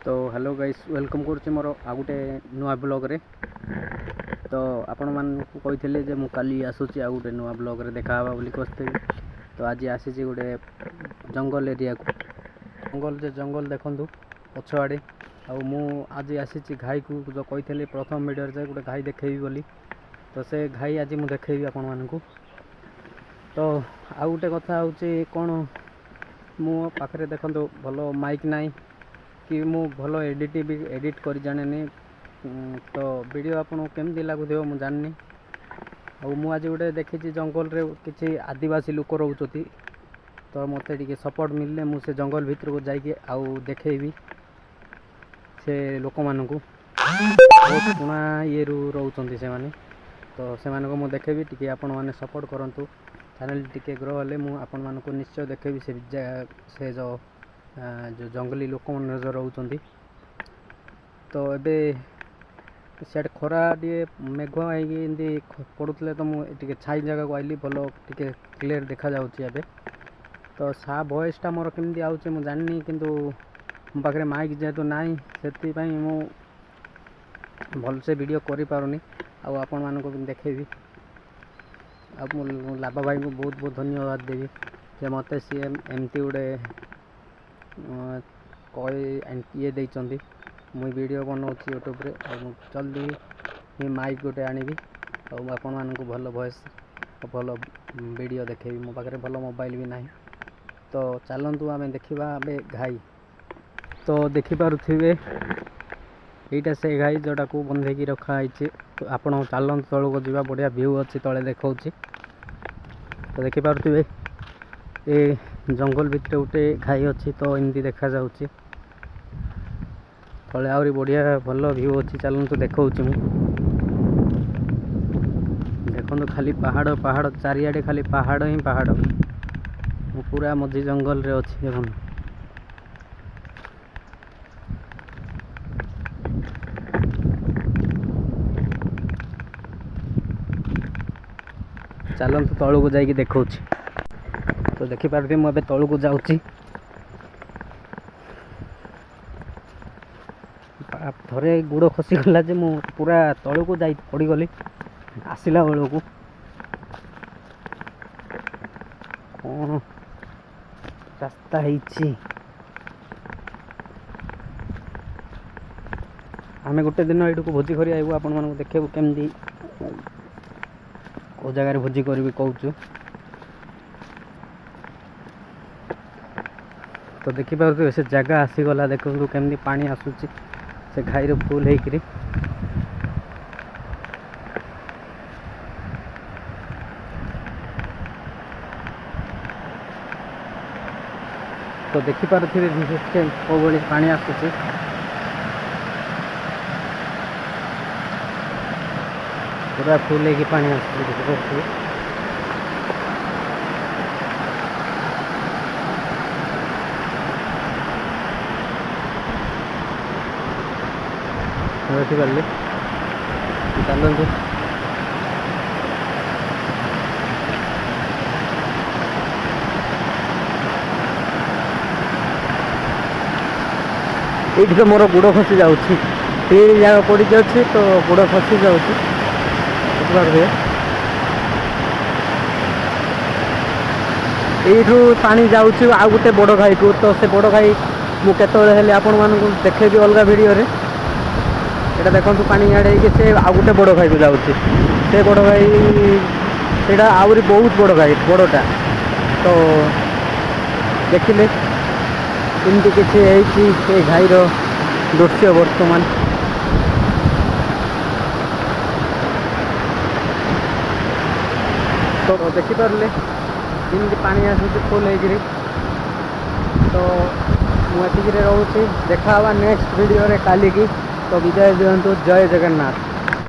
तो hello guys welcome करुच्ची मोर आ गोटे नुआ ब्लॉग रे। तो आपण मानकु कहिथिले जे मु काली आसुची आ गोटे नुआ ब्लॉग रे देखा हवा बोली कहते। तो आज आसीची गोटे जंगल एरिया को जंगल देखंतु पछआडे आ मु आज आसीची घाई को जो कहिथिले प्रथम वीडियो रे गोटे घाई देखेबी बोली। तो से घाई आज मु देखेबी आपण मानकु। तो आ गोटे कथा होची कोन मो पाखरे देखंतु भलो माइक नाही कि मु भलो एडिट कर जाने तो वीडियो आपन केमती लगुथिबो मु जाननी। आ मु आज गोटे देखी जंगल रे किछि आदिवासी लोक रहउछथि। तो मते टिके सपोर्ट मिलले मु से जंगल भीतर को जाइके आउ देखेबी से लोक मानकु बहुत पुणा ये रहउछथि से माने। तो से मानको मु देखेबी टिके आपन माने सपोर्ट करंतु। चैनल टिके ग्रो हले मु आपन मानको निश्चय देखेबी से जो जंगली लोक मन जो रहउछथि। तो एबे सेट खरा दिए मेघ आइगे इंदी पड़ुतले तो मु टिके छाई जगह को आइली भलो टिके क्लियर देखा जाउछि एबे। तो सा वॉइस टा मोर केमदी आउछि मु जाननी किंतु मो पाखरे माइक जेतु नाही सेति पई मु भल से वीडियो करि पारुनी। आ आपन मानको देखेबी आ मु लाभा भाई को बहुत बहुत धन्यवाद देबी जे मते सी एमती उडे कोई ये देइचंदी मुई वीडियो बनाउछि यूट्यूब रे। और जल्दी ही माइक गोटे आनिबी और आपन मानकु भलो वॉइस भलो वीडियो देखेबी। मो पाखरे भलो मोबाइल भी नाही। तो चलंतु आमे देखिबा बे घाई। तो देखि पारुथिबे एटा से घाई जोटा को बंधे की रखा आइछि। तो आपन चलंतु तळो को जिबा बढ़िया व्यू अछि तळे देखौछि। तो देखि पारुथिबे ए जंगल भितर गोटे घाई अच्छी। तो एमती देखा जाउछि तले आउरी बढ़िया भलो व्यू अच्छी। चलंतु देखौछि मु देखंतु खाली पहाड़ पहाड़ चारियाडे खाली पहाड़ ही पहाड़। मु पूरा मझी जंगल रे अछि देखंतु। चलंतु तळो को जाइके देखौछि। तो देखि पारबे मु एबे तळो को जाउछि। थरे गुड़ खसी गला जे मु पूरा तळो को जाई पड़ी गली आसिला बेलो को कोन रास्ता हेछि। आमे गोटे दिन एडू को भोजी करी आइबो आपन मानको देखेबो केमदी को जगह रे भोजी करबी कहउछु। तो देखि पारुथिबे से जगह आसी गला देखंतु केमदी पानी आसुची से घाई रो फुल हेकरी। तो देखि पारुथिबे विशेष के कोबळी पानी आसुची पूरा फुल हेकी पानी आसुची देखि पारुथिबे। देखिपारे चलतु ये तो मोर गुड़ खसी जाऊँगी जगह पड़ जाऊँगी। तो गुड़ खसी जाऊँगी यू पानी जाऊँगी आ गोटे बड़ घाई को। तो से बड़ घाई मुझे आपण मानक देखेबी अलग वीडियो रे। एटा देखंतु पानी आड़े कि से आ गोटे बड़ घाई को जाउछि। से बड़ घाई सेटा आउरी बहुत बड़ घाई बड़टा। तो देखिले एमती किछि हेछि से घाई रो दृश्य वर्तमान। तो देखि पारले एमती पानी आसुछि फुल हेकरी। तो मु एतिकी रे रहउछि देखा हवा नेक्स्ट वीडियो रे काली की। तो विदाय दियंतु जय जगन्नाथ।